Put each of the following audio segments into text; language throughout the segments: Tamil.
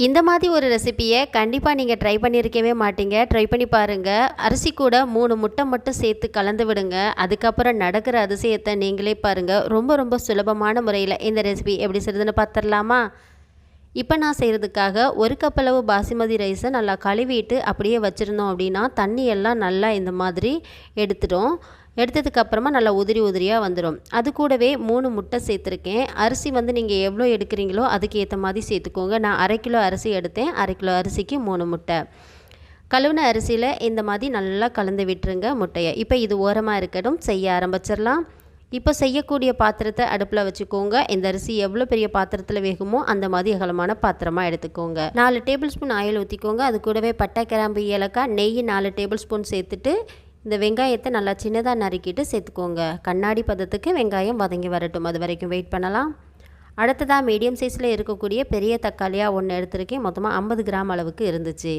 இந்த மாதிரி ஒரு ரெசிப்பியை கண்டிப்பாக நீங்கள் ட்ரை பண்ணியிருக்கவே மாட்டீங்க. ட்ரை பண்ணி பாருங்கள். அரிசி கூட 3 முட்டை மட்டும் சேர்த்து கலந்து விடுங்க. அதுக்கப்புறம் நடக்கிற அதிசயத்தை நீங்களே பாருங்கள். ரொம்ப ரொம்ப சுலபமான முறையில் இந்த ரெசிபி எப்படி செய்யுதுன்னு பார்த்துடலாமா? இப்போ நான் செய்கிறதுக்காக 1 கப் அளவு பாசுமதி ரைஸை நல்லா கழுவிட்டு அப்படியே வச்சுருந்தோம் அப்படின்னா தண்ணியெல்லாம் நல்லா இந்த மாதிரி எடுத்ததுக்கப்புறமா நல்லா உதிரி உதிரியாக வந்துடும். அது கூடவே 3 முட்டை சேர்த்துருக்கேன். அரிசி வந்து நீங்கள் எவ்வளோ எடுக்கிறீங்களோ அதுக்கு ஏற்ற மாதிரி சேர்த்துக்கோங்க. நான் 1/2 கிலோ அரிசி எடுத்தேன். 1/2 கிலோ அரிசிக்கு 3 முட்டை. கழுவின அரிசியில் இந்த மாதிரி நல்லா கலந்து விட்டுருங்க முட்டையை. இப்போ இது ஓரமாக இருக்கட்டும், செய்ய ஆரம்பிச்சிடலாம். இப்போ செய்யக்கூடிய பாத்திரத்தை அடுப்பில் வச்சுக்கோங்க. இந்த அரிசி எவ்வளோ பெரிய பாத்திரத்தில் வேகுமோ அந்த மாதிரி அகலமான பாத்திரமாக எடுத்துக்கோங்க. 4 டேபிள் ஸ்பூன் ஆயில் ஊற்றிக்கோங்க. அது கூடவே பட்டை, கிராம்பு, ஏலக்காய், நெய் 4 டேபிள் ஸ்பூன் சேர்த்துட்டு இந்த வெங்காயத்தை நல்லா சின்னதாக நறுக்கிட்டு சேர்த்துக்கோங்க. கண்ணாடி பதத்துக்கு வெங்காயம் வதங்கி வரட்டும், அது வரைக்கும் வெயிட் பண்ணலாம். அடுத்ததாக மீடியம் சைஸில் இருக்கக்கூடிய பெரிய தக்காளியாக 1 எடுத்துருக்கேன். மொத்தமாக 50 கிராம் அளவுக்கு இருந்துச்சு.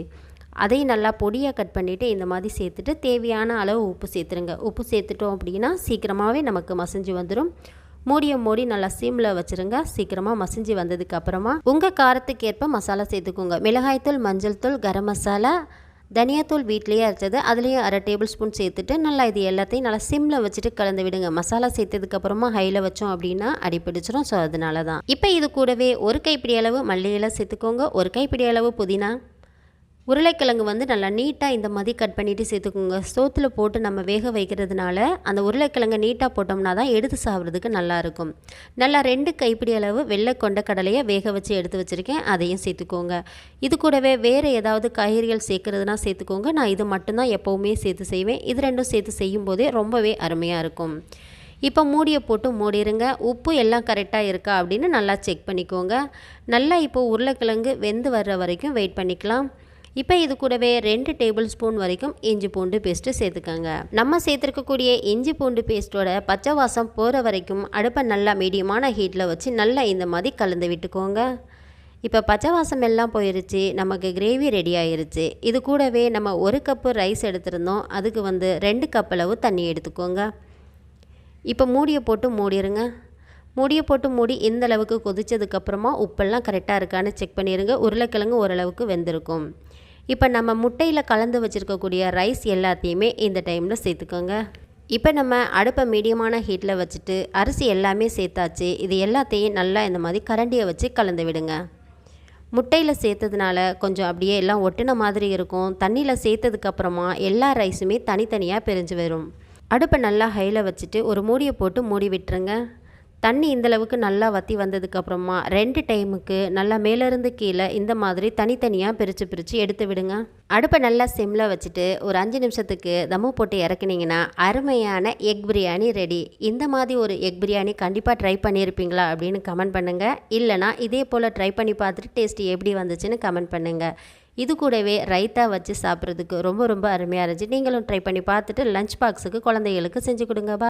அதையும் நல்லா பொடியாக கட் பண்ணிவிட்டு இந்த மாதிரி சேர்த்துட்டு தேவையான அளவு உப்பு சேர்த்துருங்க. உப்பு சேர்த்துட்டோம் அப்படின்னா சீக்கிரமாகவே நமக்கு மசிஞ்சு வந்துடும். மூடி நல்லா சிம்மில் வச்சுருங்க. சீக்கிரமாக மசிஞ்சு வந்ததுக்கப்புறமா உங்கள் காரத்துக்கு ஏற்ப மசாலா சேர்த்துக்கோங்க. மிளகாய்த்தூள், மஞ்சள் தூள், கரம் மசாலா, தனியாத்தூள் வீட்லேயே அரைச்சது, அதுலேயும் 1/2 டேபிள் ஸ்பூன் சேர்த்துட்டு நல்லா இது எல்லாத்தையும் நல்லா சிம்மில் வச்சுட்டு கலந்து விடுங்க. மசாலா சேர்த்ததுக்கப்புறமா ஹையில் வச்சோம் அப்படின்னா அடிப்பிடிச்சிடும். ஸோ அதனால தான். இப்போ இது கூடவே 1 கைப்பிடி அளவு மல்லி இலை சேர்த்துக்கோங்க. 1 கைப்பிடி அளவு புதினா, உருளைக்கிழங்கு வந்து நல்லா நீட்டாக இந்த மாதிரி கட் பண்ணிவிட்டு சேர்த்துக்கோங்க. சோத்தில் போட்டு நம்ம வேக வைக்கிறதுனால அந்த உருளைக்கிழங்கு நீட்டாக போட்டோம்னா தான் எடுத்து சாப்பிட்றதுக்கு நல்லாயிருக்கும். நல்லா 2 கைப்பிடி அளவு வெள்ளை கொண்ட கடலையை வேக வச்சு எடுத்து வச்சுருக்கேன். அதையும் சேர்த்துக்கோங்க. இது கூடவே வேறு ஏதாவது காய்கறிகள் சேர்க்குறதுனா சேர்த்துக்கோங்க. நான் இது மட்டும்தான் எப்போவுமே சேர்த்து செய்வேன். இது ரெண்டும் சேர்த்து செய்யும் போதே ரொம்பவே அருமையாக இருக்கும். இப்போ மூடியை போட்டு மூடிடுங்க. உப்பு எல்லாம் கரெக்டாக இருக்கா அப்படின்னு நல்லா செக் பண்ணிக்கோங்க. நல்லா இப்போது உருளைக்கிழங்கு வெந்து வர்ற வரைக்கும் வெயிட் பண்ணிக்கலாம். இப்போ இது கூடவே 2 டேபிள் ஸ்பூன் வரைக்கும் இஞ்சி பூண்டு பேஸ்ட்டு சேர்த்துக்கோங்க. நம்ம சேர்த்துருக்கக்கூடிய இஞ்சி பூண்டு பேஸ்ட்டோட பச்சை வாசம் போகிற வரைக்கும் அடுப்பை நல்லா மீடியமான ஹீட்டில் வச்சு நல்லா இந்த மாதிரி கலந்து விட்டுக்கோங்க. இப்போ பச்சை வாசம் எல்லாம் போயிருச்சு, நமக்கு கிரேவி ரெடி ஆயிருச்சு. இது கூடவே நம்ம 1 கப்பு ரைஸ் எடுத்திருந்தோம். அதுக்கு வந்து 2 கப் அளவு தண்ணி எடுத்துக்கோங்க. இப்போ மூடியை போட்டு மூடிடுங்க. மூடியை போட்டு மூடி இந்த அளவுக்கு கொதித்ததுக்கப்புறமா உப்பெல்லாம் கரெக்டாக இருக்கான்னு செக் பண்ணிடுங்க. உருளைக்கிழங்கு ஓரளவுக்கு வெந்திருக்கும். இப்போ நம்ம முட்டையில் கலந்து வச்சுருக்கக்கூடிய ரைஸ் எல்லாத்தையுமே இந்த டைமில் சேர்த்துக்கோங்க. இப்போ நம்ம அடுப்பை மீடியமான ஹீட்டில் வச்சுட்டு அரிசி எல்லாமே சேர்த்தாச்சு. இது எல்லாத்தையும் நல்லா இந்த மாதிரி கரண்டியை வச்சு கலந்து விடுங்க. முட்டையில் சேர்த்ததுனால கொஞ்சம் அப்படியே எல்லாம் ஒட்டின மாதிரி இருக்கும். தண்ணியில் சேர்த்ததுக்கப்புறமா எல்லா ரைஸுமே தனித்தனியாக பிரிஞ்சு வரும். அடுப்பை நல்லா ஹையில் வச்சுட்டு ஒரு மூடியை போட்டு மூடி விட்டுருங்க. தண்ணி இந்தளவுக்கு நல்லா வற்றி வந்ததுக்கப்புறமா 2 டைமுக்கு நல்லா மேலேருந்து கீழே இந்த மாதிரி தனித்தனியாக பிரித்து எடுத்து விடுங்க. அடுப்பை நல்லா சிம்மில் வச்சுட்டு ஒரு 5 நிமிஷத்துக்கு தம்மு போட்டு இறக்குனீங்கன்னா அருமையான எக் பிரியாணி ரெடி. இந்த மாதிரி ஒரு எக் பிரியாணி கண்டிப்பாக ட்ரை பண்ணியிருப்பீங்களா அப்படின்னு கமெண்ட் பண்ணுங்கள். இல்லைனா இதே போல் ட்ரை பண்ணி பார்த்துட்டு டேஸ்ட்டு எப்படி வந்துச்சுன்னு கமெண்ட் பண்ணுங்கள். இது கூடவே ரைத்தா வச்சு சாப்பிட்றதுக்கு ரொம்ப ரொம்ப அருமையாக இருந்துச்சு. நீங்களும் ட்ரை பண்ணி பார்த்துட்டு லஞ்ச் பாக்ஸுக்கு குழந்தைகளுக்கு செஞ்சு கொடுங்க.